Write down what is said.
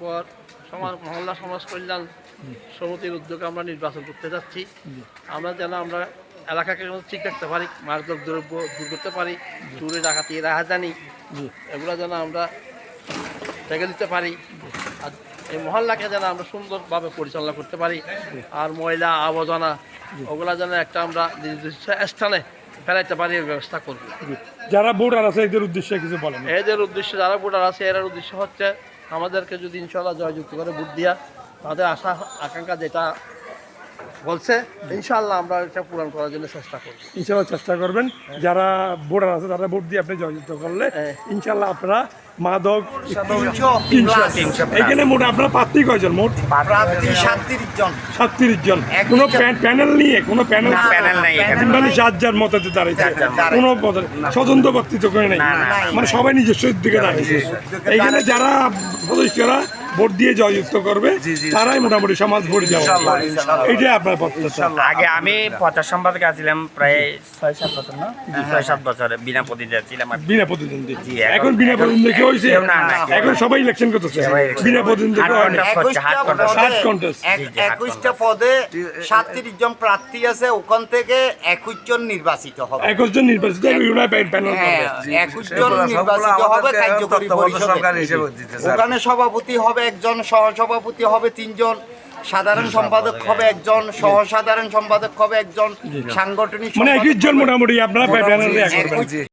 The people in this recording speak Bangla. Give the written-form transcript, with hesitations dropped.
পর মহল্লা সমাজ কল্যাণ সমিতির উদ্যোগে আমরা নির্বাচন করতে যাচ্ছি। আমরা যেন আমরা এলাকাকে ঠিক রাখতে পারি, মাদক দ্রব্য দূর করতে পারি, চুরি ডাকাতি রাহাজানি এগুলো যেন আমরা রেখে দিতে পারি। আর এই মহল্লাকে যেন আমরা সুন্দরভাবে পরিচালনা করতে পারি। আর ময়লা আবর্জনা ওগুলা যেন একটা আমরা নির্দিষ্ট স্থানে ফেলাইতে পারি এর ব্যবস্থা করব। যারা ভোটার আছে এদের উদ্দেশ্যে কিছু বলেন। এদের উদ্দেশ্যে যারা ভোটার আছে এর উদ্দেশ্য হচ্ছে আমাদেরকে যদি ইনশাল্লাহ জয়যুক্ত করে ভোট দিয়া তাদের আশা আকাঙ্ক্ষা যেটা বলছে ইনশাল্লাহ আমরা এটা পূরণ করার জন্য চেষ্টা করব। ইনশাল্লাহ চেষ্টা করবেন। যারা ভোটার আছে তারা ভোট দিয়ে আপনি জয়যুক্ত করলে ইনশাল্লাহ আপনারা মাদক এখানে মোট আপনারা প্রার্থী কয়জন? মোট 37 জন। কোনো প্যানেল নিয়ে কোনো প্যানেল নাই, মানে যার মতে দাঁড়িয়েছে, কোনো স্বতন্ত্র বক্তৃত্ব করে নেই, মানে সবাই নিজস্ব দিকে দাঁড়িয়েছে। এইখানে যারা সদস্যরা ভোট দিয়ে জয়যুক্ত করবে তারাই মোটামুটি সমাজ ভোট যাবে, এইটাই আপনার প্রত্যাশা। আগে আমি প্রচার সম্পাদক আছিলাম প্রায় 6-7 বছর, না 6-7 বছর বিনা প্রতিদ্বন্দ্বী ছিলাম। বিনা প্রতিদ্বন্দ্বী এখন বিনা প্রতিদ্বন্দ্বী কি হয়েছে? এখন সবাই ইলেকশন করতেছে বিনা প্রতিদ্বন্দ্বী। 21টা পদে 37 জন প্রার্থী আছে, ওখান থেকে 21 জন নির্বাচিত হবে। 21 জন নির্বাচিত 21 জন নির্বাচিত হবে কার্যকরী পরিষদে। ওখানে সভাপতি হবে একজন, সহসভাপতি হবে 3 জন, সাধারণ সম্পাদক হবে একজন, সহসাধারণ সম্পাদক হবে একজন, সাংগঠনিক মানে 21 জন মোটামুটি আপনারা